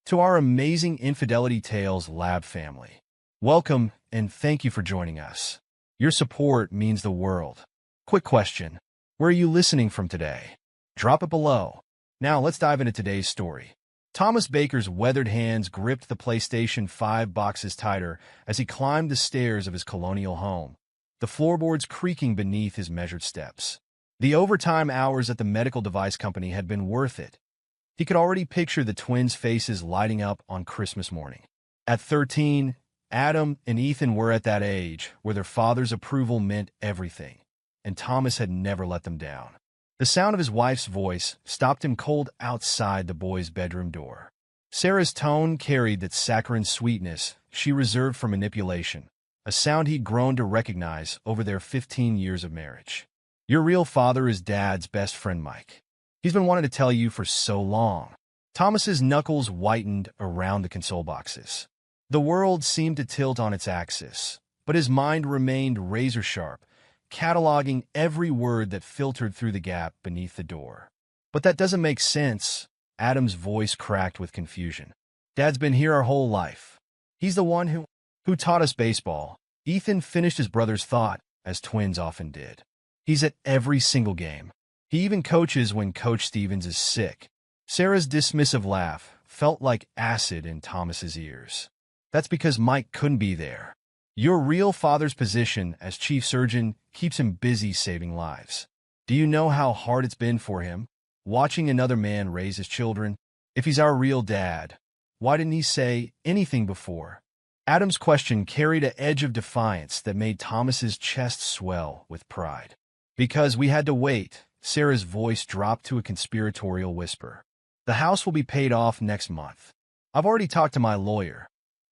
to our amazing Infidelity Tales Lab family. Welcome, and thank you for joining us. Your support means the world. Quick question. Where are you listening from today? Drop it below. Now let's dive into today's story. Thomas Baker's weathered hands gripped the PlayStation 5 boxes tighter as he climbed the stairs of his colonial home, the floorboards creaking beneath his measured steps. The overtime hours at the medical device company had been worth it. He could already picture the twins' faces lighting up on Christmas morning. At 13, Adam and Ethan were at that age where their father's approval meant everything, and Thomas had never let them down. The sound of his wife's voice stopped him cold outside the boys' bedroom door. Sarah's tone carried that saccharine sweetness she reserved for manipulation, a sound he'd grown to recognize over their 15 years of marriage. Your real father is Dad's best friend, Mike. He's been wanting to tell you for so long. Thomas's knuckles whitened around the console boxes. The world seemed to tilt on its axis, but his mind remained razor-sharp, cataloging every word that filtered through the gap beneath the door. But that doesn't make sense. Adam's voice cracked with confusion. Dad's been here our whole life. He's the one who taught us baseball. Ethan finished his brother's thought, as twins often did. He's at every single game. He even coaches when Coach Stevens is sick. Sarah's dismissive laugh felt like acid in Thomas's ears. That's because Mike couldn't be there. Your real father's position as chief surgeon keeps him busy saving lives. Do you know how hard it's been for him, watching another man raise his children? If he's our real dad, why didn't he say anything before? Adam's question carried an edge of defiance that made Thomas's chest swell with pride. Because we had to wait. Sarah's voice dropped to a conspiratorial whisper. The house will be paid off next month. I've already talked to my lawyer.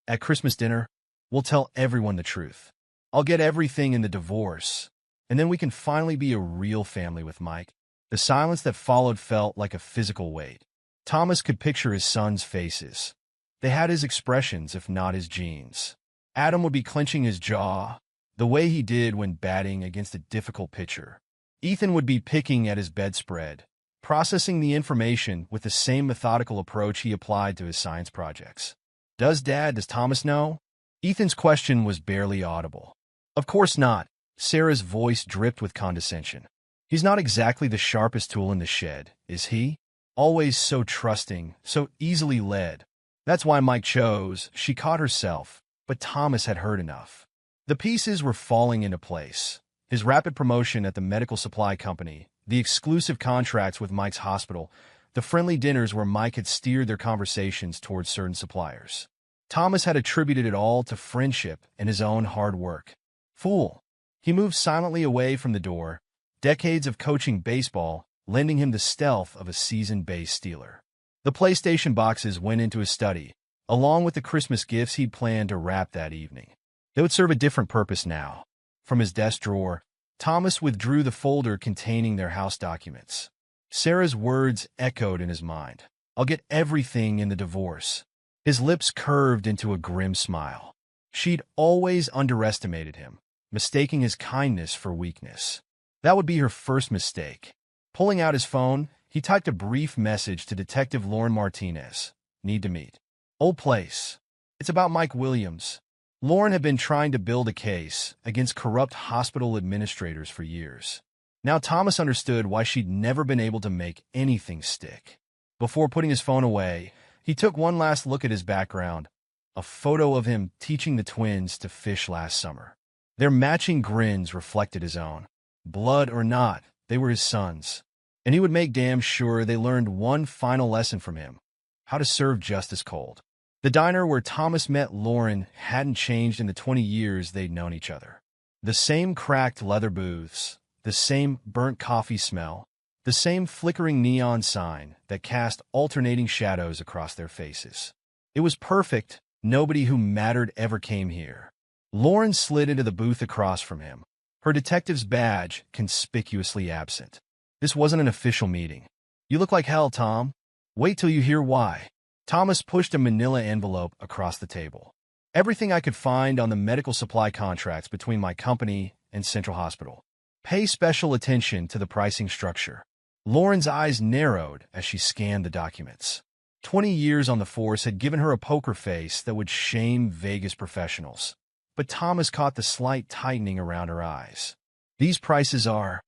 At Christmas dinner, we'll tell everyone the truth. I'll get everything in the divorce, and then we can finally be a real family with Mike. The silence that followed felt like a physical weight. Thomas could picture his sons' faces. They had his expressions, if not his genes. Adam would be clenching his jaw, the way he did when batting against a difficult pitcher. Ethan would be picking at his bedspread, processing the information with the same methodical approach he applied to his science projects. Does Thomas know? Ethan's question was barely audible. Of course not. Sarah's voice dripped with condescension. He's not exactly the sharpest tool in the shed, is he? Always so trusting, so easily led. That's why Mike chose. She caught herself, but Thomas had heard enough. The pieces were falling into place. His rapid promotion at the medical supply company, the exclusive contracts with Mike's hospital, the friendly dinners where Mike had steered their conversations towards certain suppliers. Thomas had attributed it all to friendship and his own hard work. Fool. He moved silently away from the door, decades of coaching baseball lending him the stealth of a seasoned base stealer. The PlayStation boxes went into his study, along with the Christmas gifts he'd planned to wrap that evening. They would serve a different purpose now. From his desk drawer, Thomas withdrew the folder containing their house documents. Sarah's words echoed in his mind. I'll get everything in the divorce. His lips curved into a grim smile. She'd always underestimated him, mistaking his kindness for weakness. That would be her first mistake. Pulling out his phone, he typed a brief message to Detective Lauren Martinez. Need to meet. Old place. It's about Mike Williams. Lauren had been trying to build a case against corrupt hospital administrators for years. Now Thomas understood why she'd never been able to make anything stick. Before putting his phone away, he took one last look at his background, a photo of him teaching the twins to fish last summer. Their matching grins reflected his own. Blood or not, they were his sons, and he would make damn sure they learned one final lesson from him: how to serve justice cold. The diner where Thomas met Lauren hadn't changed in the 20 years they'd known each other. The same cracked leather booths, the same burnt coffee smell, the same flickering neon sign that cast alternating shadows across their faces. It was perfect. Nobody who mattered ever came here. Lauren slid into the booth across from him, her detective's badge conspicuously absent. This wasn't an official meeting. You look like hell, Tom. Wait till you hear why. Thomas pushed a manila envelope across the table. Everything I could find on the medical supply contracts between my company and Central Hospital. Pay special attention to the pricing structure. Lauren's eyes narrowed as she scanned the documents. 20 years on the force had given her a poker face that would shame Vegas professionals. But Thomas caught the slight tightening around her eyes. These prices are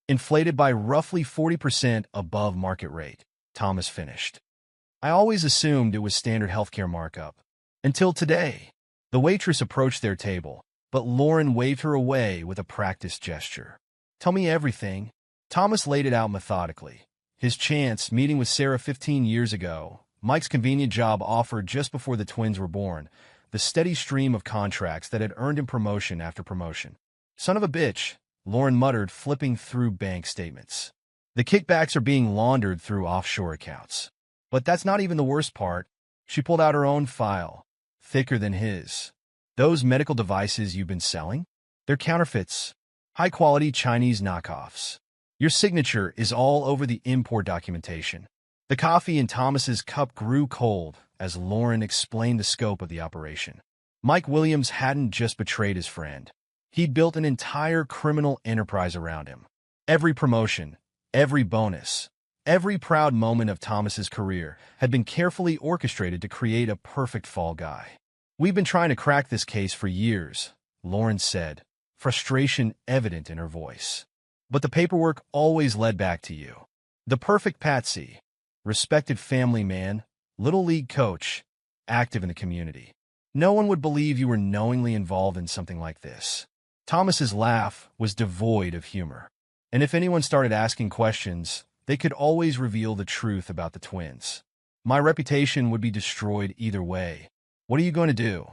inflated by roughly 40% above market rate, Thomas finished. I always assumed it was standard healthcare markup. Until today. The waitress approached their table, but Lauren waved her away with a practiced gesture. Tell me everything. Thomas laid it out methodically. His chance meeting with Sarah 15 years ago, Mike's convenient job offered just before the twins were born, the steady stream of contracts that had earned him promotion after promotion. Son of a bitch, Lauren muttered, flipping through bank statements. The kickbacks are being laundered through offshore accounts. But that's not even the worst part. She pulled out her own file, thicker than his. Those medical devices you've been selling? They're counterfeits. High-quality Chinese knockoffs. Your signature is all over the import documentation. The coffee in Thomas's cup grew cold as Lauren explained the scope of the operation. Mike Williams hadn't just betrayed his friend. He'd built an entire criminal enterprise around him. Every promotion, every bonus, every proud moment of Thomas's career had been carefully orchestrated to create a perfect fall guy. We've been trying to crack this case for years, Lauren said, frustration evident in her voice. But the paperwork always led back to you. The perfect patsy, respected family man, little league coach, active in the community. No one would believe you were knowingly involved in something like this. Thomas's laugh was devoid of humor. And if anyone started asking questions, they could always reveal the truth about the twins. My reputation would be destroyed either way. What are you going to do?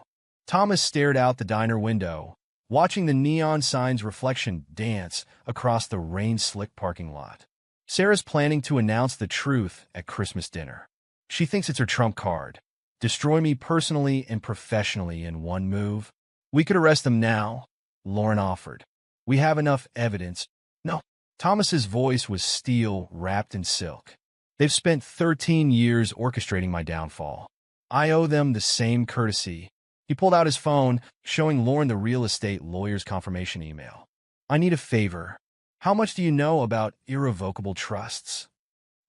Thomas stared out the diner window, watching the neon sign's reflection dance across the rain-slick parking lot. Sarah's planning to announce the truth at Christmas dinner. She thinks it's her trump card. Destroy me personally and professionally in one move. We could arrest them now, Lauren offered. We have enough evidence. No. Thomas's voice was steel wrapped in silk. They've spent 13 years orchestrating my downfall. I owe them the same courtesy. He pulled out his phone, showing Lauren the real estate lawyer's confirmation email. I need a favor. How much do you know about irrevocable trusts?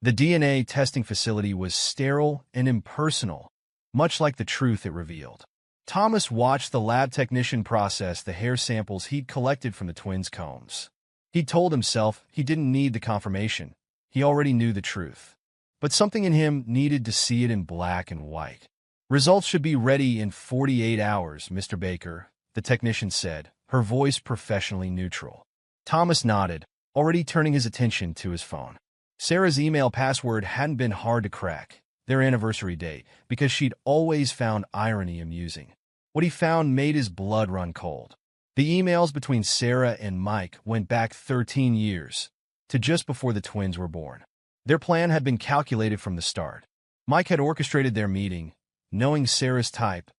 The DNA testing facility was sterile and impersonal, much like the truth it revealed. Thomas watched the lab technician process the hair samples he'd collected from the twins' combs. He told himself he didn't need the confirmation. He already knew the truth. But something in him needed to see it in black and white. Results should be ready in 48 hours, Mr. Baker, the technician said, her voice professionally neutral. Thomas nodded, already turning his attention to his phone. Sarah's email password hadn't been hard to crack, their anniversary date, because she'd always found irony amusing. What he found made his blood run cold. The emails between Sarah and Mike went back 13 years, to just before the twins were born. Their plan had been calculated from the start. Mike had orchestrated their meeting, knowing Sarah's type,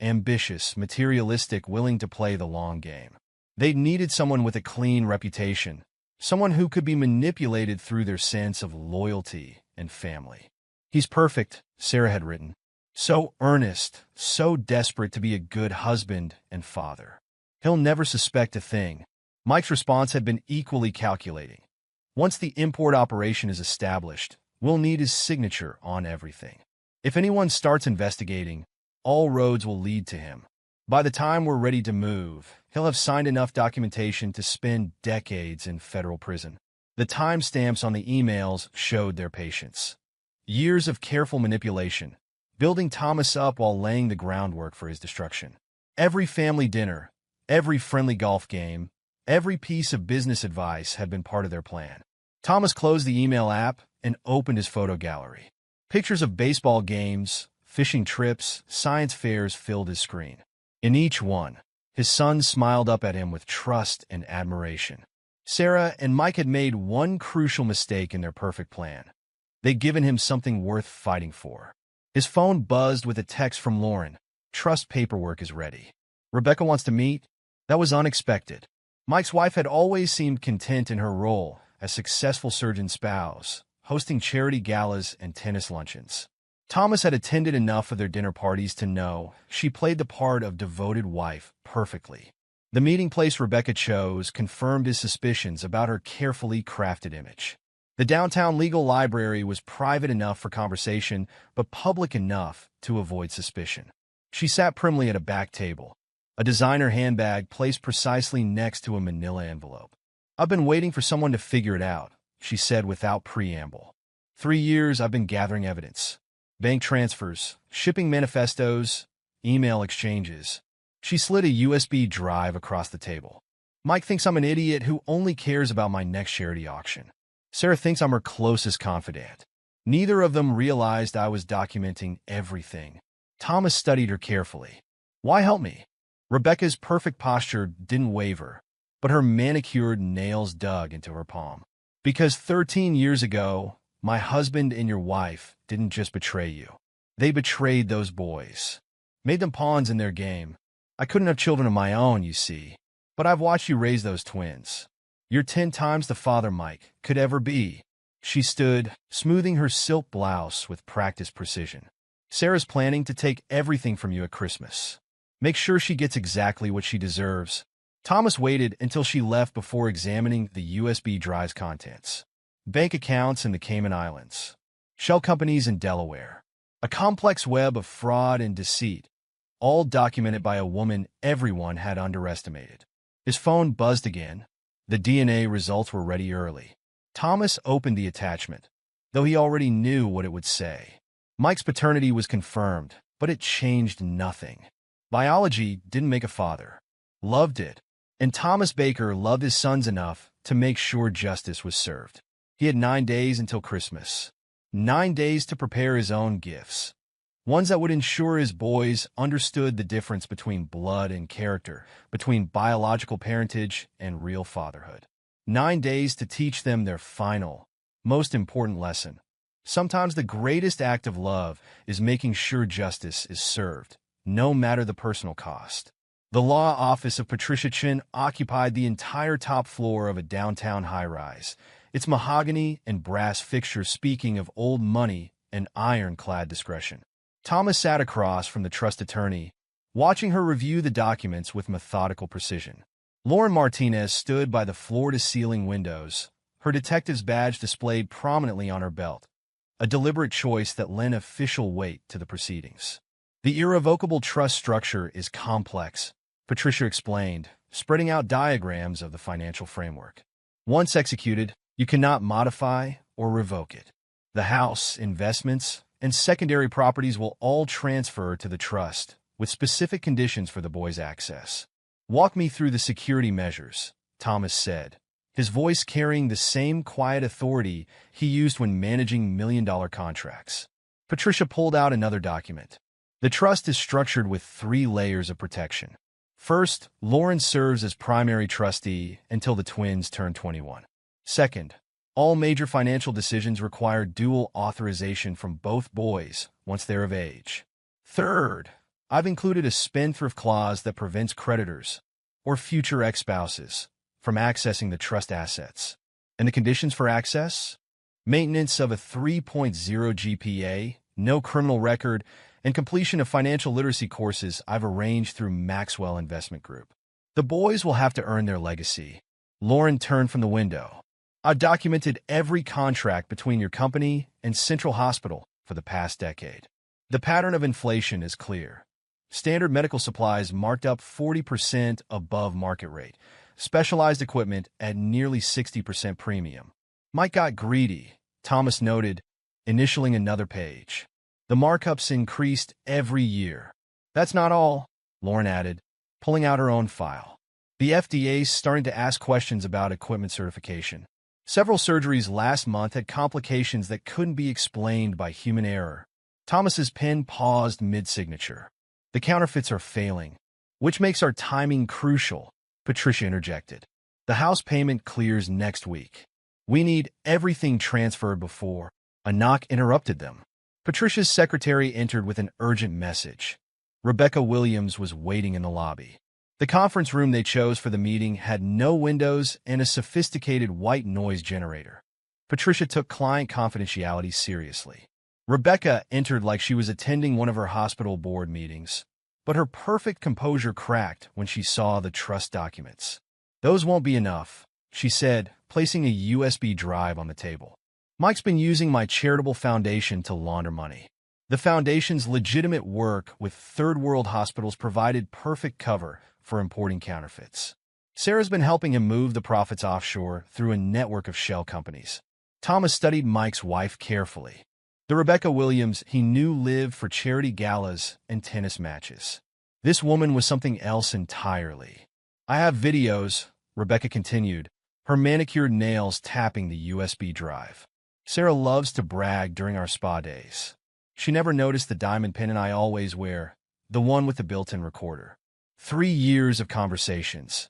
ambitious, materialistic, willing to play the long game. They needed someone with a clean reputation, someone who could be manipulated through their sense of loyalty and family. He's perfect, Sarah had written. So earnest, so desperate to be a good husband and father. He'll never suspect a thing. Mike's response had been equally calculating. Once the import operation is established, we'll need his signature on everything. If anyone starts investigating, all roads will lead to him. By the time we're ready to move, he'll have signed enough documentation to spend decades in federal prison. The timestamps on the emails showed their patience. Years of careful manipulation, building Thomas up while laying the groundwork for his destruction. Every family dinner, every friendly golf game, every piece of business advice had been part of their plan. Thomas closed the email app and opened his photo gallery. Pictures of baseball games, fishing trips, science fairs filled his screen. In each one, his son smiled up at him with trust and admiration. Sarah and Mike had made one crucial mistake in their perfect plan. They'd given him something worth fighting for. His phone buzzed with a text from Lauren. Trust paperwork is ready. Rebecca wants to meet. That was unexpected. Mike's wife had always seemed content in her role as successful surgeon spouse, hosting charity galas and tennis luncheons. Thomas had attended enough of their dinner parties to know she played the part of devoted wife perfectly. The meeting place Rebecca chose confirmed his suspicions about her carefully crafted image. The downtown legal library was private enough for conversation, but public enough to avoid suspicion. She sat primly at a back table, a designer handbag placed precisely next to a manila envelope. "I've been waiting for someone to figure it out," she said without preamble. 3 years I've been gathering evidence. Bank transfers, shipping manifestos, email exchanges. She slid a USB drive across the table. "Mike thinks I'm an idiot who only cares about my next charity auction. Sarah thinks I'm her closest confidant." Neither of them realized I was documenting everything. Thomas studied her carefully. "Why help me?" Rebecca's perfect posture didn't waver, but her manicured nails dug into her palm. "Because 13 years ago, my husband and your wife didn't just betray you. They betrayed those boys. Made them pawns in their game. I couldn't have children of my own, you see, but I've watched you raise those twins. You're 10 times the father Mike could ever be." She stood, smoothing her silk blouse with practiced precision. "Sarah's planning to take everything from you at Christmas. Make sure she gets exactly what she deserves." Thomas waited until she left before examining the USB drive's contents. Bank accounts in the Cayman Islands. Shell companies in Delaware. A complex web of fraud and deceit, all documented by a woman everyone had underestimated. His phone buzzed again. The DNA results were ready early. Thomas opened the attachment, though he already knew what it would say. Mike's paternity was confirmed, but it changed nothing. Biology didn't make a father. Love did. And Thomas Baker loved his sons enough to make sure justice was served. He had 9 days until Christmas. 9 days to prepare his own gifts. Ones that would ensure his boys understood the difference between blood and character, between biological parentage and real fatherhood. 9 days to teach them their final, most important lesson. Sometimes the greatest act of love is making sure justice is served, no matter the personal cost. The law office of Patricia Chin occupied the entire top floor of a downtown high-rise, its mahogany and brass fixtures speaking of old money and ironclad discretion. Thomas sat across from the trust attorney, watching her review the documents with methodical precision. Lauren Martinez stood by the floor-to-ceiling windows, her detective's badge displayed prominently on her belt, a deliberate choice that lent official weight to the proceedings. "The irrevocable trust structure is complex," Patricia explained, spreading out diagrams of the financial framework. "Once executed, you cannot modify or revoke it. The house, investments, and secondary properties will all transfer to the trust, with specific conditions for the boys' access." "Walk me through the security measures," Thomas said, his voice carrying the same quiet authority he used when managing million-dollar contracts. Patricia pulled out another document. "The trust is structured with 3 layers of protection. First, Lauren serves as primary trustee until the twins turn 21. Second, all major financial decisions require dual authorization from both boys once they're of age. Third, I've included a spendthrift clause that prevents creditors, or future ex-spouses, from accessing the trust assets. And the conditions for access? Maintenance of a 3.0 GPA, no criminal record, and completion of financial literacy courses I've arranged through Maxwell Investment Group. The boys will have to earn their legacy." Lauren turned from the window. "I've documented every contract between your company and Central Hospital for the past decade. The pattern of inflation is clear. Standard medical supplies marked up 40% above market rate. Specialized equipment at nearly 60% premium." "Mike got greedy," Thomas noted, initialing another page. "The markups increased every year." "That's not all," Lauren added, pulling out her own file. "The FDA's starting to ask questions about equipment certification. Several surgeries last month had complications that couldn't be explained by human error." Thomas's pen paused mid-signature. "The counterfeits are failing, which makes our timing crucial," Patricia interjected. "The house payment clears next week. We need everything transferred before." A knock interrupted them. Patricia's secretary entered with an urgent message. Rebecca Williams was waiting in the lobby. The conference room they chose for the meeting had no windows and a sophisticated white noise generator. Patricia took client confidentiality seriously. Rebecca entered like she was attending one of her hospital board meetings, but her perfect composure cracked when she saw the trust documents. "Those won't be enough," she said, placing a USB drive on the table. Mike's been using my charitable foundation to launder money. The foundation's legitimate work with third-world hospitals provided perfect cover for importing counterfeits. Sarah's been helping him move the profits offshore through a network of shell companies. Thomas studied Mike's wife carefully. The Rebecca Williams he knew lived for charity galas and tennis matches. This woman was something else entirely. I have videos, Rebecca continued, her manicured nails tapping the USB drive. Sarah loves to brag during our spa days. She never noticed the diamond pendant I always wear, the one with the built-in recorder. 3 years of conversations,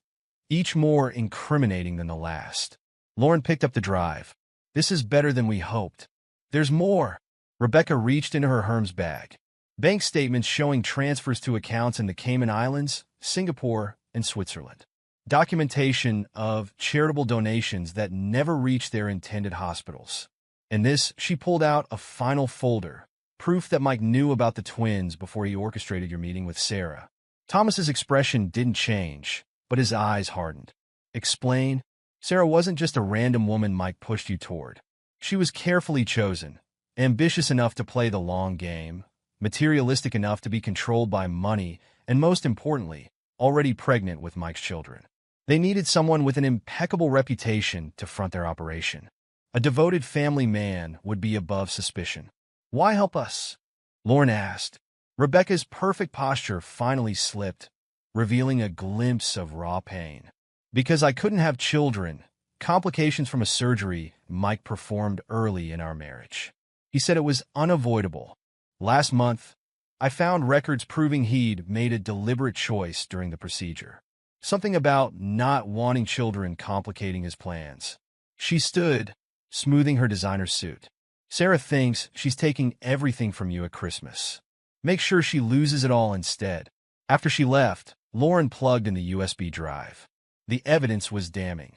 each more incriminating than the last. Lauren picked up the drive. This is better than we hoped. There's more. Rebecca reached into her Hermes bag. Bank statements showing transfers to accounts in the Cayman Islands, Singapore, and Switzerland. Documentation of charitable donations that never reached their intended hospitals. In this, she pulled out a final folder, proof that Mike knew about the twins before he orchestrated your meeting with Sarah. Thomas's expression didn't change, but his eyes hardened. Explain? Sarah wasn't just a random woman Mike pushed you toward. She was carefully chosen, ambitious enough to play the long game, materialistic enough to be controlled by money, and most importantly, already pregnant with Mike's children. They needed someone with an impeccable reputation to front their operation. A devoted family man would be above suspicion. Why help us? Lauren asked. Rebecca's perfect posture finally slipped, revealing a glimpse of raw pain. Because I couldn't have children, complications from a surgery Mike performed early in our marriage. He said it was unavoidable. Last month, I found records proving he'd made a deliberate choice during the procedure. Something about not wanting children complicating his plans. She stood, smoothing her designer suit. Sarah thinks she's taking everything from you at Christmas. Make sure she loses it all instead. After she left, Lauren plugged in the USB drive. The evidence was damning.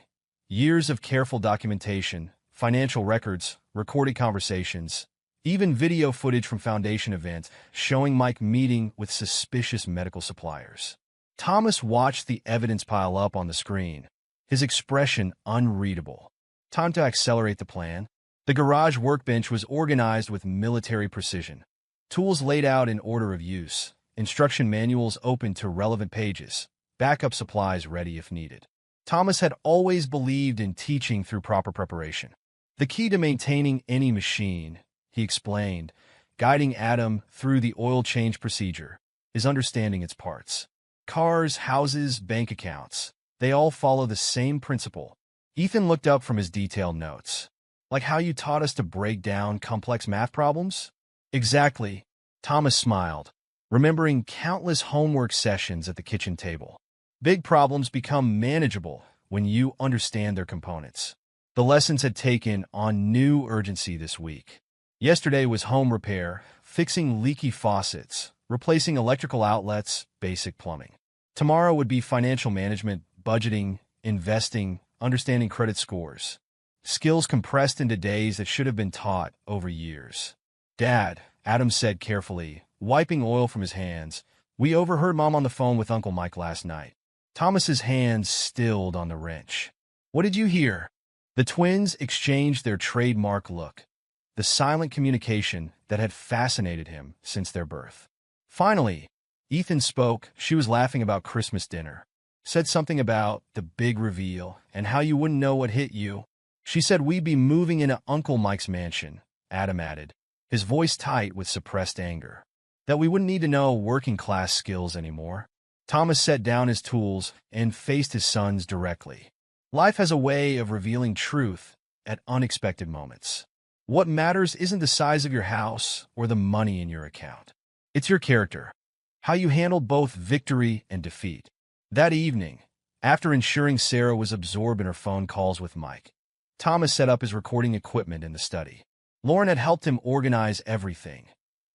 Years of careful documentation, financial records, recorded conversations, even video footage from Foundation events showing Mike meeting with suspicious medical suppliers. Thomas watched the evidence pile up on the screen, his expression unreadable. Time to accelerate the plan. The garage workbench was organized with military precision. Tools laid out in order of use, instruction manuals open to relevant pages, backup supplies ready if needed. Thomas had always believed in teaching through proper preparation. The key to maintaining any machine, he explained, guiding Adam through the oil change procedure, is understanding its parts. Cars, houses, bank accounts, they all follow the same principle. Ethan looked up from his detailed notes. Like how you taught us to break down complex math problems? Exactly. Thomas smiled, remembering countless homework sessions at the kitchen table. Big problems become manageable when you understand their components. The lessons had taken on new urgency this week. Yesterday was home repair, fixing leaky faucets, replacing electrical outlets, basic plumbing. Tomorrow would be financial management, budgeting, investing, understanding credit scores. Skills compressed into days that should have been taught over years. Dad, Adam said carefully, wiping oil from his hands, we overheard Mom on the phone with Uncle Mike last night. Thomas's hands stilled on the wrench. What did you hear? The twins exchanged their trademark look, the silent communication that had fascinated him since their birth. Finally, Ethan spoke. She was laughing about Christmas dinner. Said something about the big reveal and how you wouldn't know what hit you. She said we'd be moving into Uncle Mike's mansion, Adam added, his voice tight with suppressed anger. That we wouldn't need to know working-class skills anymore. Thomas set down his tools and faced his sons directly. Life has a way of revealing truth at unexpected moments. What matters isn't the size of your house or the money in your account. It's your character, how you handled both victory and defeat. That evening, after ensuring Sarah was absorbed in her phone calls with Mike, Thomas set up his recording equipment in the study. Lauren had helped him organize everything.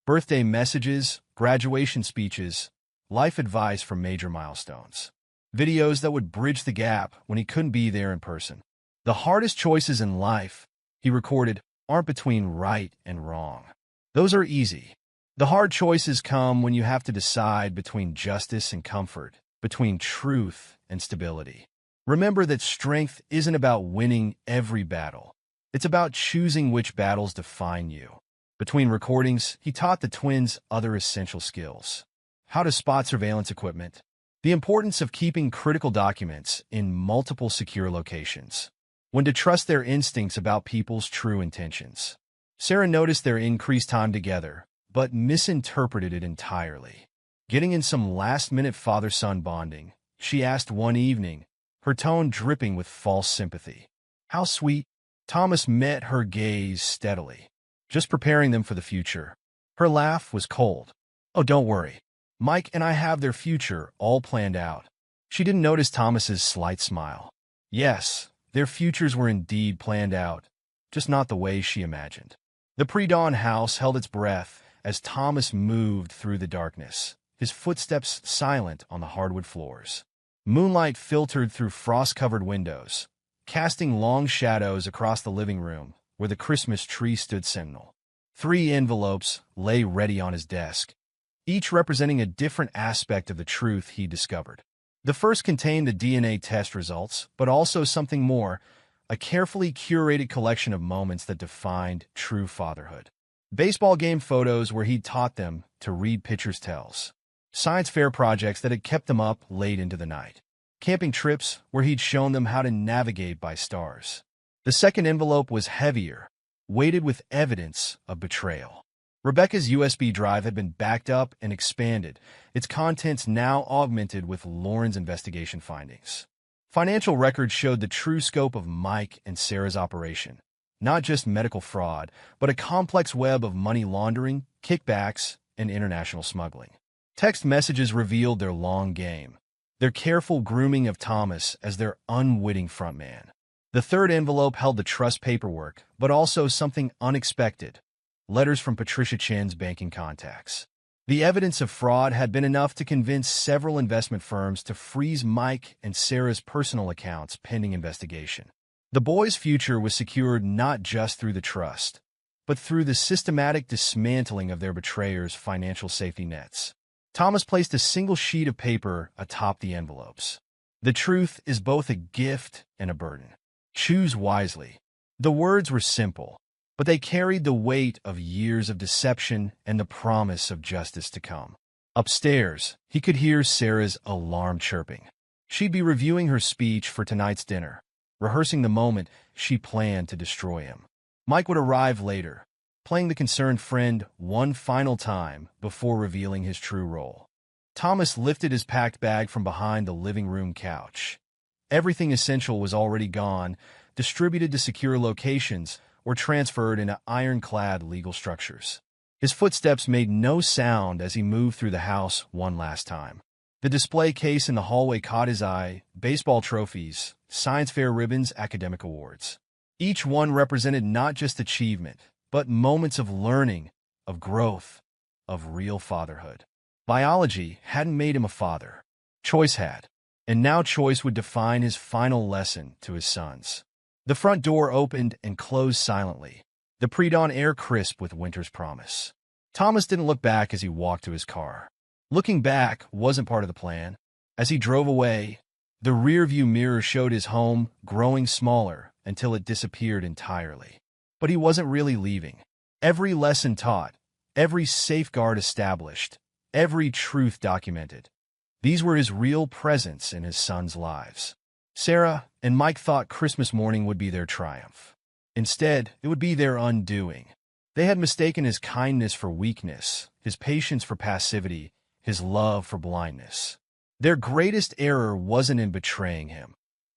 Birthday messages, graduation speeches, life advice for major milestones. Videos that would bridge the gap when he couldn't be there in person. The hardest choices in life, he recorded, aren't between right and wrong. Those are easy. The hard choices come when you have to decide between justice and comfort, between truth and stability. Remember that strength isn't about winning every battle. It's about choosing which battles define you. Between recordings, he taught the twins other essential skills: how to spot surveillance equipment, the importance of keeping critical documents in multiple secure locations, when to trust their instincts about people's true intentions. Sarah noticed their increased time together, but misinterpreted it entirely. Getting in some last-minute father-son bonding, she asked one evening, her tone dripping with false sympathy. "How sweet." Thomas met her gaze steadily. "Just preparing them for the future." Her laugh was cold. "Oh, don't worry. Mike and I have their future all planned out." She didn't notice Thomas's slight smile. Yes, their futures were indeed planned out, just not the way she imagined. The pre-dawn house held its breath as Thomas moved through the darkness, his footsteps silent on the hardwood floors. Moonlight filtered through frost-covered windows, casting long shadows across the living room where the Christmas tree stood sentinel. 3 envelopes lay ready on his desk, each representing a different aspect of the truth he discovered. The first contained the DNA test results, but also something more: a carefully curated collection of moments that defined true fatherhood. Baseball game photos where he'd taught them to read pitchers' tells. Science fair projects that had kept them up late into the night. Camping trips where he'd shown them how to navigate by stars. The second envelope was heavier, weighted with evidence of betrayal. Rebecca's USB drive had been backed up and expanded, its contents now augmented with Lauren's investigation findings. Financial records showed the true scope of Mike and Sarah's operation. Not just medical fraud, but a complex web of money laundering, kickbacks, and international smuggling. Text messages revealed their long game, their careful grooming of Thomas as their unwitting frontman. The third envelope held the trust paperwork, but also something unexpected: letters from Patricia Chen's banking contacts. The evidence of fraud had been enough to convince several investment firms to freeze Mike and Sarah's personal accounts pending investigation. The boys' future was secured not just through the trust, but through the systematic dismantling of their betrayers' financial safety nets. Thomas placed a single sheet of paper atop the envelopes. "The truth is both a gift and a burden. Choose wisely." The words were simple, but they carried the weight of years of deception and the promise of justice to come. Upstairs, he could hear Sarah's alarm chirping. She'd be reviewing her speech for tonight's dinner, rehearsing the moment she planned to destroy him. Mike would arrive later, playing the concerned friend one final time before revealing his true role. Thomas lifted his packed bag from behind the living room couch. Everything essential was already gone, distributed to secure locations, or transferred into ironclad legal structures. His footsteps made no sound as he moved through the house one last time. The display case in the hallway caught his eye: baseball trophies, science fair ribbons, academic awards. Each one represented not just achievement, but moments of learning, of growth, of real fatherhood. Biology hadn't made him a father. Choice had. And now choice would define his final lesson to his sons. The front door opened and closed silently, the pre-dawn air crisp with winter's promise. Thomas didn't look back as he walked to his car. Looking back wasn't part of the plan. As he drove away, the rearview mirror showed his home growing smaller until it disappeared entirely. But he wasn't really leaving. Every lesson taught, every safeguard established, every truth documented. These were his real presence in his sons' lives. Sarah and Mike thought Christmas morning would be their triumph. Instead, it would be their undoing. They had mistaken his kindness for weakness, his patience for passivity, his love for blindness. Their greatest error wasn't in betraying him.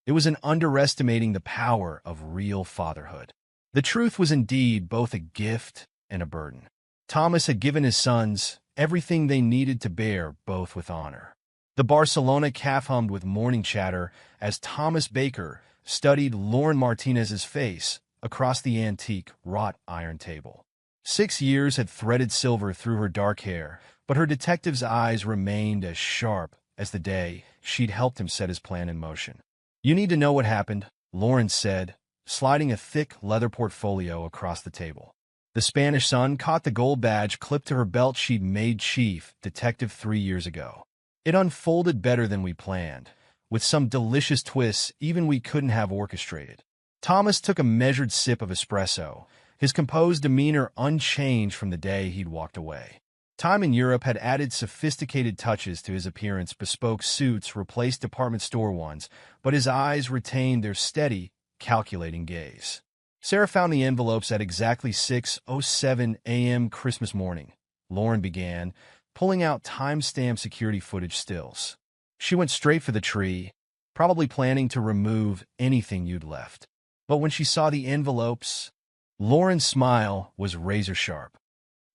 It was in underestimating the power of real fatherhood. The truth was indeed both a gift and a burden. Thomas had given his sons everything they needed to bear both with honor. The Barcelona calf hummed with morning chatter as Thomas Baker studied Lauren Martinez's face across the antique wrought iron table. 6 years had threaded silver through her dark hair, but her detective's eyes remained as sharp as the day she'd helped him set his plan in motion. "You need to know what happened," Lauren said, sliding a thick leather portfolio across the table. The Spanish Sun caught the gold badge clipped to her belt she'd made chief detective 3 years ago. It unfolded better than we planned, with some delicious twists even we couldn't have orchestrated. Thomas took a measured sip of espresso, his composed demeanor unchanged from the day he'd walked away. Time in Europe had added sophisticated touches to his appearance. Bespoke suits replaced department store ones, but his eyes retained their steady, calculating gaze. Sarah found the envelopes at exactly 6:07 a.m. Christmas morning. Lauren began, pulling out time-stamped security footage stills. She went straight for the tree, probably planning to remove anything you'd left. But when she saw the envelopes, Lauren's smile was razor-sharp.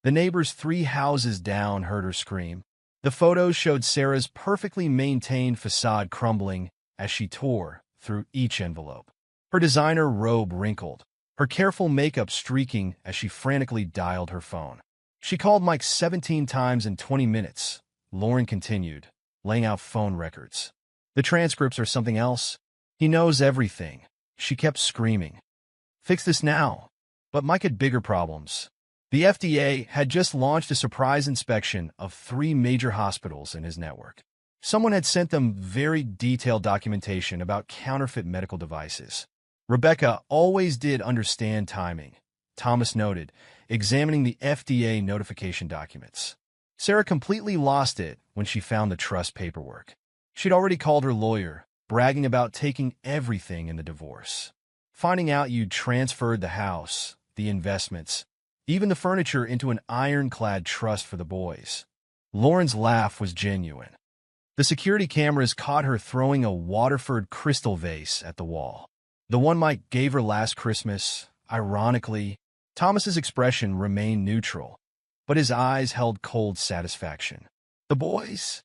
The neighbors 3 houses down heard her scream. The photos showed Sarah's perfectly maintained facade crumbling as she tore through each envelope. Her designer robe wrinkled, her careful makeup streaking as she frantically dialed her phone. She called Mike 17 times in 20 minutes. Lauren continued, laying out phone records. The transcripts are something else. He knows everything. She kept screaming. Fix this now. But Mike had bigger problems. The FDA had just launched a surprise inspection of 3 major hospitals in his network. Someone had sent them very detailed documentation about counterfeit medical devices. Rebecca always did understand timing, Thomas noted, examining the FDA notification documents. Sarah completely lost it when she found the trust paperwork. She'd already called her lawyer, bragging about taking everything in the divorce. Finding out you'd transferred the house, the investments, even the furniture into an ironclad trust for the boys. Lauren's laugh was genuine. The security cameras caught her throwing a Waterford crystal vase at the wall. The one Mike gave her last Christmas, ironically. Thomas's expression remained neutral, but his eyes held cold satisfaction. The boys?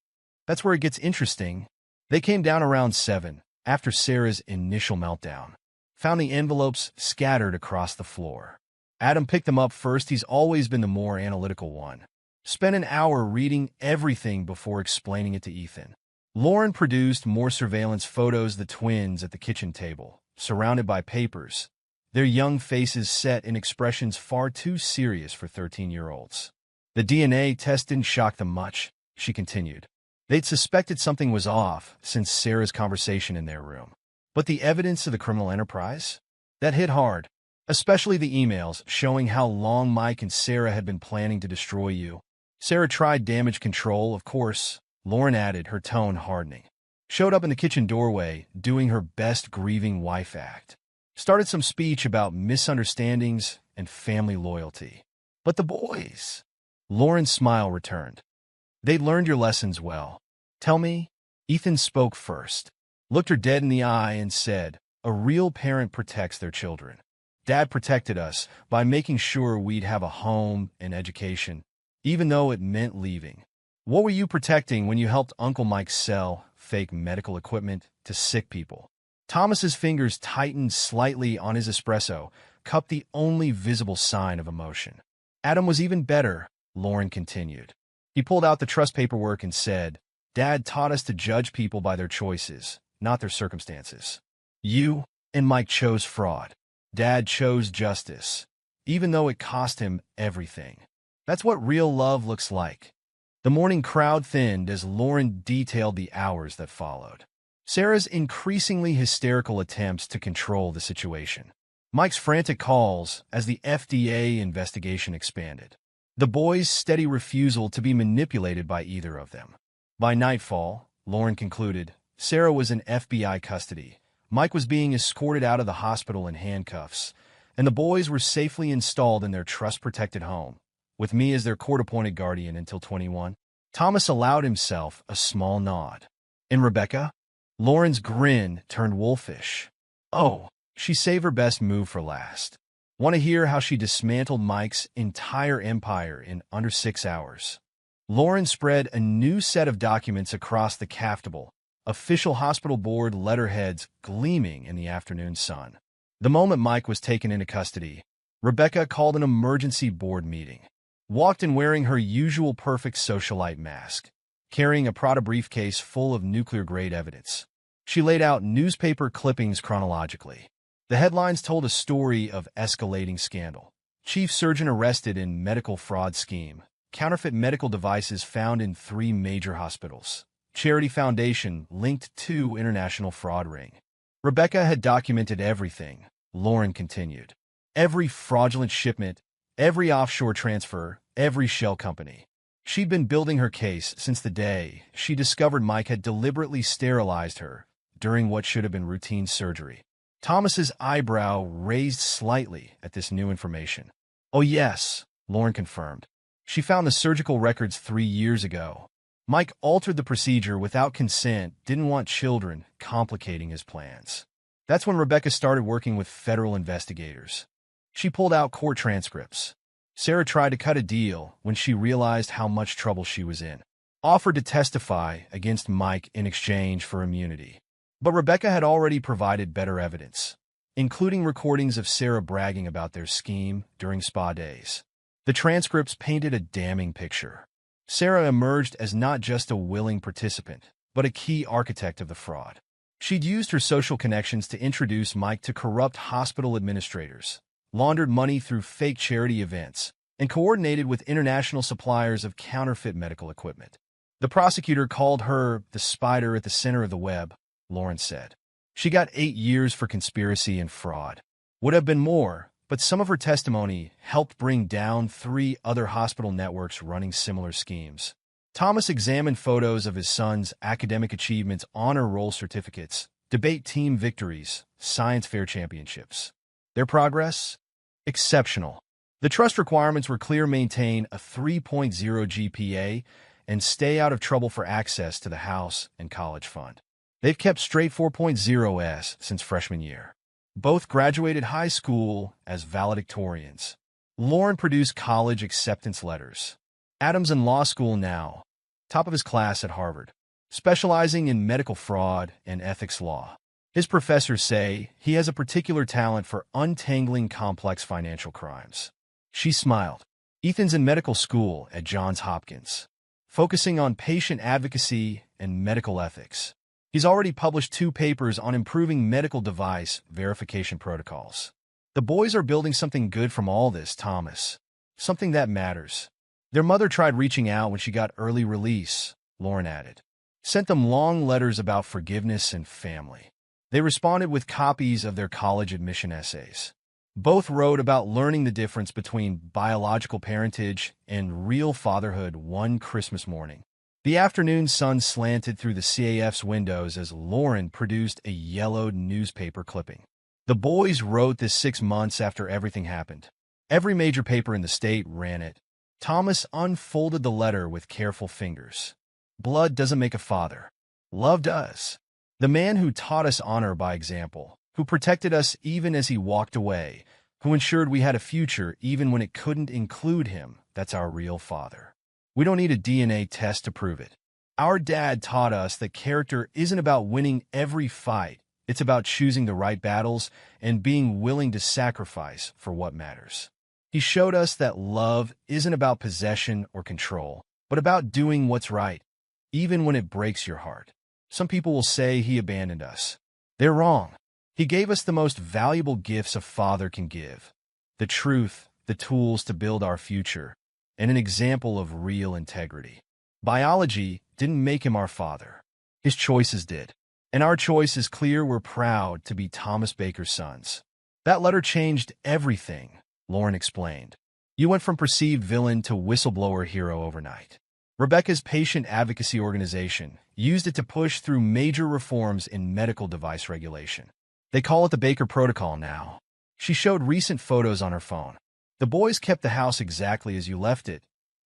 That's where it gets interesting. They came down around 7, after Sarah's initial meltdown. Found the envelopes scattered across the floor. Adam picked them up first. He's always been the more analytical one. Spent an hour reading everything before explaining it to Ethan. Lauren produced more surveillance photos of the twins at the kitchen table, surrounded by papers, their young faces set in expressions far too serious for 13-year-olds. The DNA test didn't shock them much, she continued. They'd suspected something was off since Sarah's conversation in their room. But the evidence of the criminal enterprise? That hit hard. Especially the emails showing how long Mike and Sarah had been planning to destroy you. Sarah tried damage control, of course, Lauren added, her tone hardening. Showed up in the kitchen doorway, doing her best grieving wife act. Started some speech about misunderstandings and family loyalty. But the boys? Lauren's smile returned. They'd learned your lessons well. Tell me? Ethan spoke first, looked her dead in the eye and said, a real parent protects their children. Dad protected us by making sure we'd have a home and education, even though it meant leaving. What were you protecting when you helped Uncle Mike sell fake medical equipment to sick people? Thomas's fingers tightened slightly on his espresso cup, the only visible sign of emotion. Adam was even better, Lauren continued. He pulled out the trust paperwork and said, Dad taught us to judge people by their choices, not their circumstances. You and Mike chose fraud. Dad chose justice, even though it cost him everything. That's what real love looks like. The morning crowd thinned as Lauren detailed the hours that followed. Sarah's increasingly hysterical attempts to control the situation. Mike's frantic calls as the FDA investigation expanded. The boys' steady refusal to be manipulated by either of them. By nightfall, Lauren concluded, Sarah was in FBI custody. Mike was being escorted out of the hospital in handcuffs, and the boys were safely installed in their trust-protected home, with me as their court-appointed guardian until 21. Thomas allowed himself a small nod. And Rebecca? Lauren's grin turned wolfish. Oh, she saved her best move for last. Want to hear how she dismantled Mike's entire empire in under 6 hours? Lauren spread a new set of documents across the caftable, official hospital board letterheads gleaming in the afternoon sun. The moment Mike was taken into custody, Rebecca called an emergency board meeting. Walked in wearing her usual perfect socialite mask, carrying a Prada briefcase full of nuclear-grade evidence. She laid out newspaper clippings chronologically. The headlines told a story of escalating scandal. Chief surgeon arrested in medical fraud scheme. Counterfeit medical devices found in 3 major hospitals. Charity foundation linked to international fraud ring. Rebecca had documented everything, Lauren continued. Every fraudulent shipment, every offshore transfer, every shell company. She'd been building her case since the day she discovered Mike had deliberately sterilized her during what should have been routine surgery. Thomas's eyebrow raised slightly at this new information. Oh yes, Lauren confirmed. She found the surgical records 3 years ago. Mike altered the procedure without consent, didn't want children complicating his plans. That's when Rebecca started working with federal investigators. She pulled out court transcripts. Sarah tried to cut a deal when she realized how much trouble she was in. Offered to testify against Mike in exchange for immunity. But Rebecca had already provided better evidence, including recordings of Sarah bragging about their scheme during spa days. The transcripts painted a damning picture. Sarah emerged as not just a willing participant, but a key architect of the fraud. She'd used her social connections to introduce Mike to corrupt hospital administrators, laundered money through fake charity events, and coordinated with international suppliers of counterfeit medical equipment. The prosecutor called her the spider at the center of the web, Lauren said. She got 8 years for conspiracy and fraud. Would have been more, but some of her testimony helped bring down 3 other hospital networks running similar schemes. Thomas examined photos of his son's academic achievements, honor roll certificates, debate team victories, science fair championships. Their progress? Exceptional. The trust requirements were clear: maintain a 3.0 GPA and stay out of trouble for access to the house and college fund. They've kept straight 4.0s since freshman year. Both graduated high school as valedictorians. Lauren produced college acceptance letters. Adam's in law school now, top of his class at Harvard, specializing in medical fraud and ethics law. His professors say he has a particular talent for untangling complex financial crimes. She smiled. Ethan's in medical school at Johns Hopkins, focusing on patient advocacy and medical ethics. He's already published 2 papers on improving medical device verification protocols. The boys are building something good from all this, Thomas. Something that matters. Their mother tried reaching out when she got early release, Lauren added. Sent them long letters about forgiveness and family. They responded with copies of their college admission essays. Both wrote about learning the difference between biological parentage and real fatherhood one Christmas morning. The afternoon sun slanted through the CAF's windows as Lauren produced a yellowed newspaper clipping. The boys wrote this 6 months after everything happened. Every major paper in the state ran it. Thomas unfolded the letter with careful fingers. Blood doesn't make a father. Love does. The man who taught us honor by example, who protected us even as he walked away, who ensured we had a future even when it couldn't include him, that's our real father. We don't need a DNA test to prove it. Our dad taught us that character isn't about winning every fight. It's about choosing the right battles and being willing to sacrifice for what matters. He showed us that love isn't about possession or control, but about doing what's right, even when it breaks your heart. Some people will say he abandoned us. They're wrong. He gave us the most valuable gifts a father can give: the truth, the tools to build our future, and an example of real integrity. Biology didn't make him our father. His choices did. And our choice is clear: we're proud to be Thomas Baker's sons. That letter changed everything, Lauren explained. You went from perceived villain to whistleblower hero overnight. Rebecca's patient advocacy organization used it to push through major reforms in medical device regulation. They call it the Baker Protocol now. She showed recent photos on her phone. The boys kept the house exactly as you left it.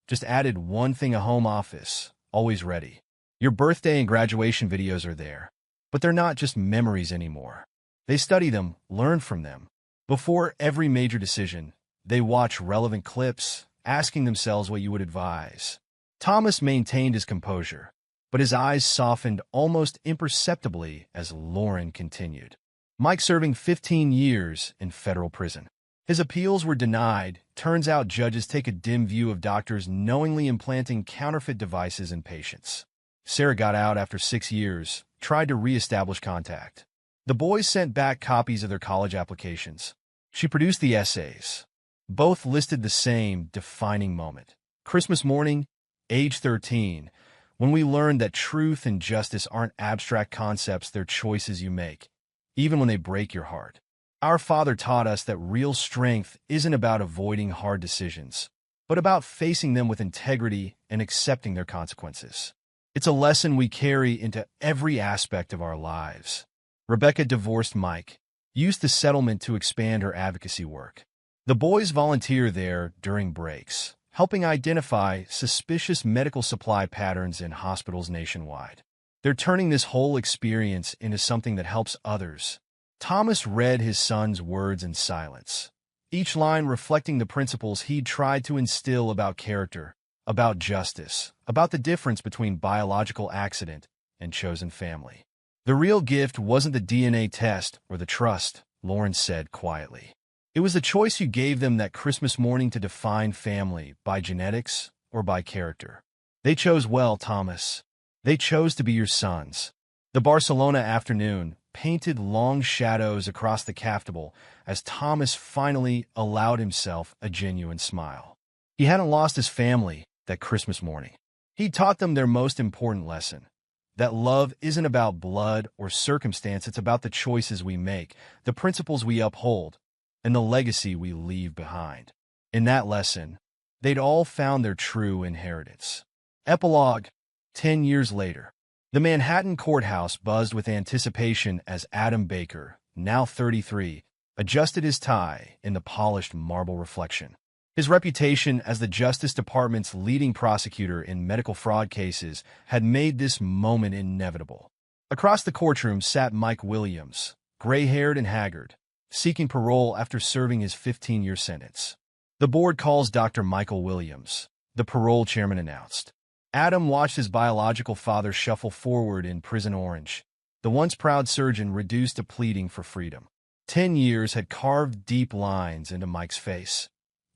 Just added one thing: a home office, always ready. Your birthday and graduation videos are there. But they're not just memories anymore. They study them, learn from them. Before every major decision, they watch relevant clips, asking themselves what you would advise. Thomas maintained his composure, but his eyes softened almost imperceptibly as Lauren continued. Mike serving 15 years in federal prison. His appeals were denied. Turns out judges take a dim view of doctors knowingly implanting counterfeit devices in patients. Sarah got out after 6 years, tried to re-establish contact. The boys sent back copies of their college applications. She produced the essays. Both listed the same defining moment: Christmas morning, age 13, when we learned that truth and justice aren't abstract concepts, they're choices you make, even when they break your heart. Our father taught us that real strength isn't about avoiding hard decisions, but about facing them with integrity and accepting their consequences. It's a lesson we carry into every aspect of our lives. Rebecca divorced Mike, used the settlement to expand her advocacy work. The boys volunteer there during breaks, helping identify suspicious medical supply patterns in hospitals nationwide. They're turning this whole experience into something that helps others. Thomas read his son's words in silence, each line reflecting the principles he'd tried to instill about character, about justice, about the difference between biological accident and chosen family. The real gift wasn't the DNA test or the trust, Lawrence said quietly. It was the choice you gave them that Christmas morning to define family by genetics or by character. They chose well, Thomas. They chose to be your sons. The Barcelona afternoon painted long shadows across the Capitol as Thomas finally allowed himself a genuine smile. He hadn't lost his family that Christmas morning. He taught them their most important lesson, that love isn't about blood or circumstance, it's about the choices we make, the principles we uphold, and the legacy we leave behind. In that lesson, they'd all found their true inheritance. Epilogue. 10 years later, the Manhattan courthouse buzzed with anticipation as Adam Baker, now 33, adjusted his tie in the polished marble reflection. His reputation as the Justice Department's leading prosecutor in medical fraud cases had made this moment inevitable. Across the courtroom sat Mike Williams, gray-haired and haggard, seeking parole after serving his 15-year sentence. "The board calls Dr. Michael Williams," the parole chairman announced. Adam watched his biological father shuffle forward in prison orange, the once proud surgeon reduced to pleading for freedom. 10 years had carved deep lines into Mike's face,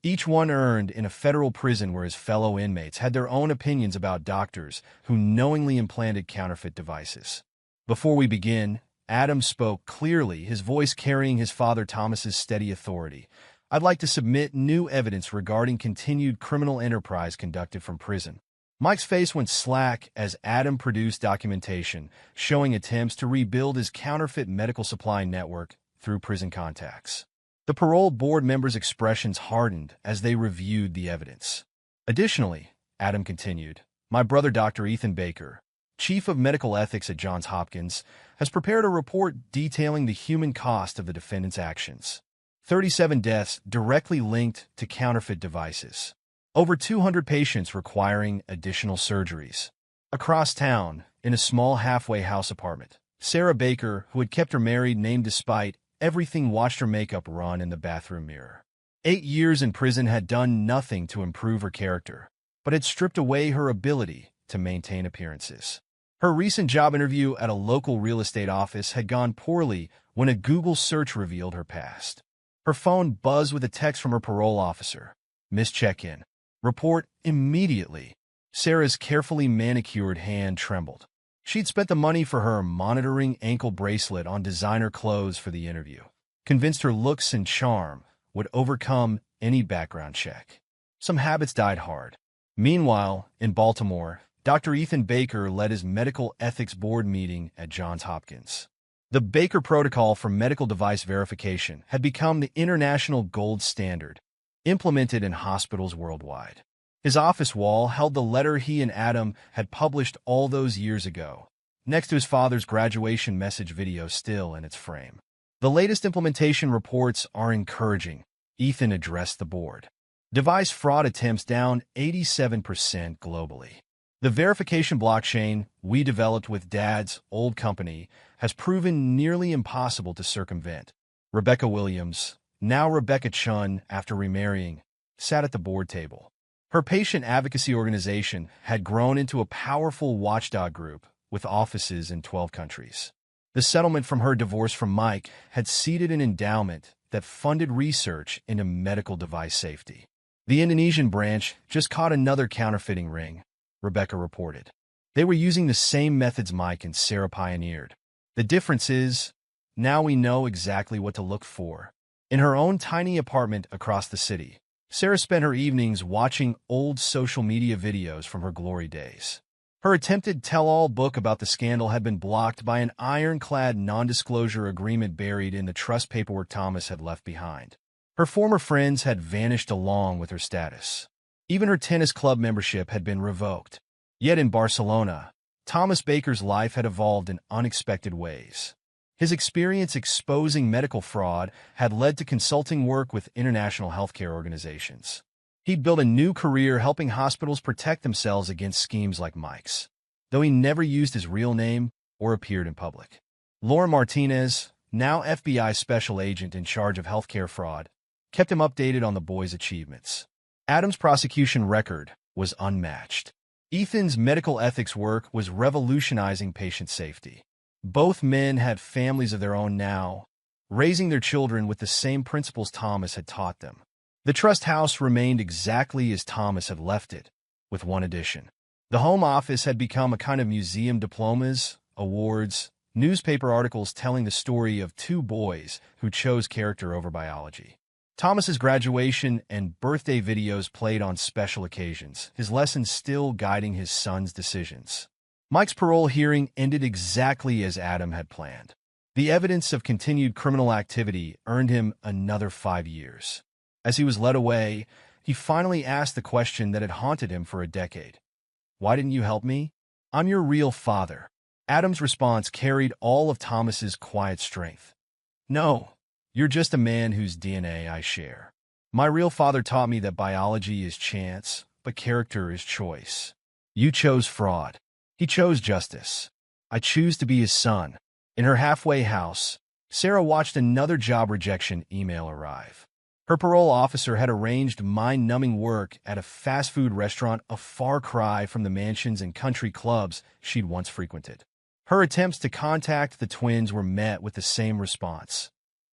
each one earned in a federal prison where his fellow inmates had their own opinions about doctors who knowingly implanted counterfeit devices. "Before we begin," Adam spoke clearly, his voice carrying his father Thomas's steady authority, "I'd like to submit new evidence regarding continued criminal enterprise conducted from prison." Mike's face went slack as Adam produced documentation showing attempts to rebuild his counterfeit medical supply network through prison contacts. The parole board members' expressions hardened as they reviewed the evidence. "Additionally," Adam continued, "my brother Dr. Ethan Baker, Chief of Medical Ethics at Johns Hopkins, has prepared a report detailing the human cost of the defendant's actions. 37 deaths directly linked to counterfeit devices. Over 200 patients requiring additional surgeries. Across town, in a small halfway house apartment, Sarah Baker, who had kept her married name despite everything, watched her makeup run in the bathroom mirror. 8 years in prison had done nothing to improve her character, but had stripped away her ability to maintain appearances. Her recent job interview at a local real estate office had gone poorly when a Google search revealed her past. Her phone buzzed with a text from her parole officer. "Miss check-in. Report immediately." Sarah's carefully manicured hand trembled. She'd spent the money for her monitoring ankle bracelet on designer clothes for the interview, convinced her looks and charm would overcome any background check. Some habits died hard. Meanwhile, in Baltimore, Dr. Ethan Baker led his medical ethics board meeting at Johns Hopkins. The Baker Protocol for Medical Device Verification had become the international gold standard, implemented in hospitals worldwide. His office wall held the letter he and Adam had published all those years ago, next to his father's graduation message video still in its frame. "The latest implementation reports are encouraging," Ethan addressed the board. "Device fraud attempts down 87% globally. The verification blockchain we developed with Dad's old company has proven nearly impossible to circumvent." Rebecca Williams, now Rebecca Chun after remarrying, sat at the board table. Her patient advocacy organization had grown into a powerful watchdog group with offices in 12 countries. The settlement from her divorce from Mike had seeded an endowment that funded research into medical device safety. "The Indonesian branch just caught another counterfeiting ring," Rebecca reported. "They were using the same methods Mike and Sarah pioneered. The difference is, now we know exactly what to look for." In her own tiny apartment across the city, Sarah spent her evenings watching old social media videos from her glory days. Her attempted tell-all book about the scandal had been blocked by an ironclad non-disclosure agreement buried in the trust paperwork Thomas had left behind. Her former friends had vanished along with her status. Even her tennis club membership had been revoked. Yet in Barcelona, Thomas Baker's life had evolved in unexpected ways. His experience exposing medical fraud had led to consulting work with international healthcare organizations. He'd built a new career helping hospitals protect themselves against schemes like Mike's, though he never used his real name or appeared in public. Lauren Martinez, now FBI special agent in charge of healthcare fraud, kept him updated on the boy's achievements. Adam's prosecution record was unmatched. Ethan's medical ethics work was revolutionizing patient safety. Both men had families of their own now, raising their children with the same principles Thomas had taught them. The trust house remained exactly as Thomas had left it, with one addition. The home office had become a kind of museum: diplomas, awards, newspaper articles telling the story of two boys who chose character over biology. Thomas's graduation and birthday videos played on special occasions, his lessons still guiding his son's decisions. Mike's parole hearing ended exactly as Adam had planned. The evidence of continued criminal activity earned him another 5 years. As he was led away, he finally asked the question that had haunted him for a decade. "Why didn't you help me? I'm your real father." Adam's response carried all of Thomas's quiet strength. "No, you're just a man whose DNA I share. My real father taught me that biology is chance, but character is choice. You chose fraud. He chose justice. I choose to be his son." In her halfway house, Sarah watched another job rejection email arrive. Her parole officer had arranged mind-numbing work at a fast food restaurant, a far cry from the mansions and country clubs she'd once frequented. Her attempts to contact the twins were met with the same response: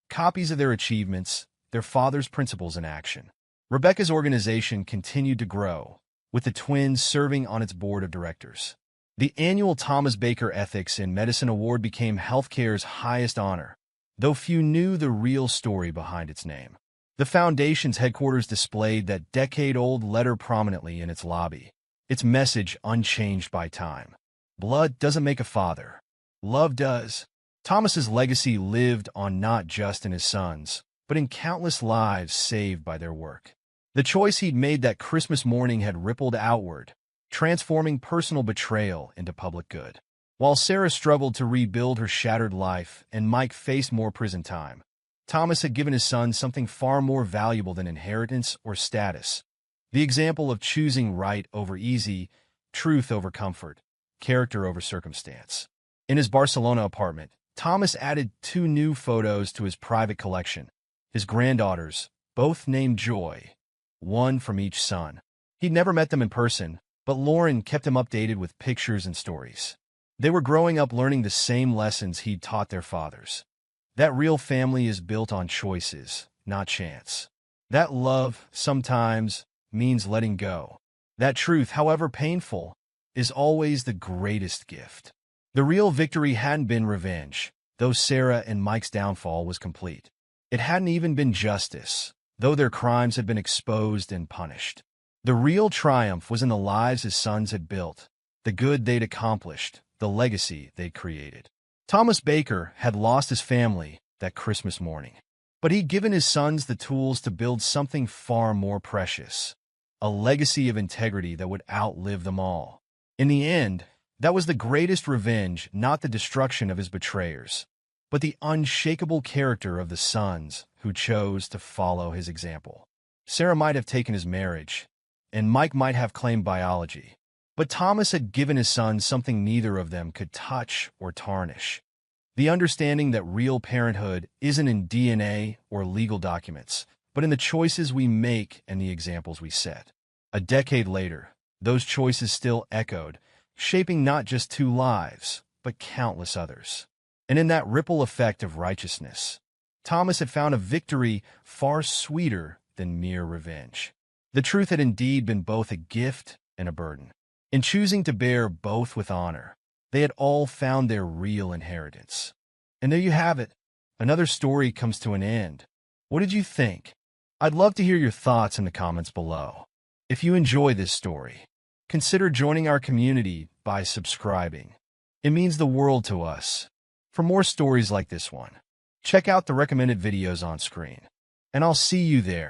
copies of their achievements, their father's principles in action. Rebecca's organization continued to grow, with the twins serving on its board of directors. The annual Thomas Baker Ethics in Medicine Award became healthcare's highest honor, though few knew the real story behind its name. The foundation's headquarters displayed that decade-old letter prominently in its lobby, its message unchanged by time. Blood doesn't make a father. Love does. Thomas's legacy lived on not just in his sons, but in countless lives saved by their work. The choice he'd made that Christmas morning had rippled outward, transforming personal betrayal into public good. While Sarah struggled to rebuild her shattered life and Mike faced more prison time, Thomas had given his son something far more valuable than inheritance or status: the example of choosing right over easy, truth over comfort, character over circumstance. In his Barcelona apartment, Thomas added 2 new photos to his private collection, his granddaughters, both named Joy, one from each son. He'd never met them in person, but Lauren kept him updated with pictures and stories. They were growing up learning the same lessons he'd taught their fathers. That real family is built on choices, not chance. That love, sometimes, means letting go. That truth, however painful, is always the greatest gift. The real victory hadn't been revenge, though Sarah and Mike's downfall was complete. It hadn't even been justice, though their crimes had been exposed and punished. The real triumph was in the lives his sons had built, the good they'd accomplished, the legacy they'd created. Thomas Baker had lost his family that Christmas morning, but he'd given his sons the tools to build something far more precious: a legacy of integrity that would outlive them all. In the end, that was the greatest revenge, not the destruction of his betrayers, but the unshakable character of the sons who chose to follow his example. Sarah might have taken his marriage, and Mike might have claimed biology, but Thomas had given his sons something neither of them could touch or tarnish: the understanding that real parenthood isn't in DNA or legal documents, but in the choices we make and the examples we set. A decade later, those choices still echoed, shaping not just 2 lives, but countless others. And in that ripple effect of righteousness, Thomas had found a victory far sweeter than mere revenge. The truth had indeed been both a gift and a burden. In choosing to bear both with honor, they had all found their real inheritance. And there you have it. Another story comes to an end. What did you think? I'd love to hear your thoughts in the comments below. If you enjoy this story, Consider joining our community by subscribing. It means the world to us. For more stories like this one, check out the recommended videos on screen. And I'll see you there.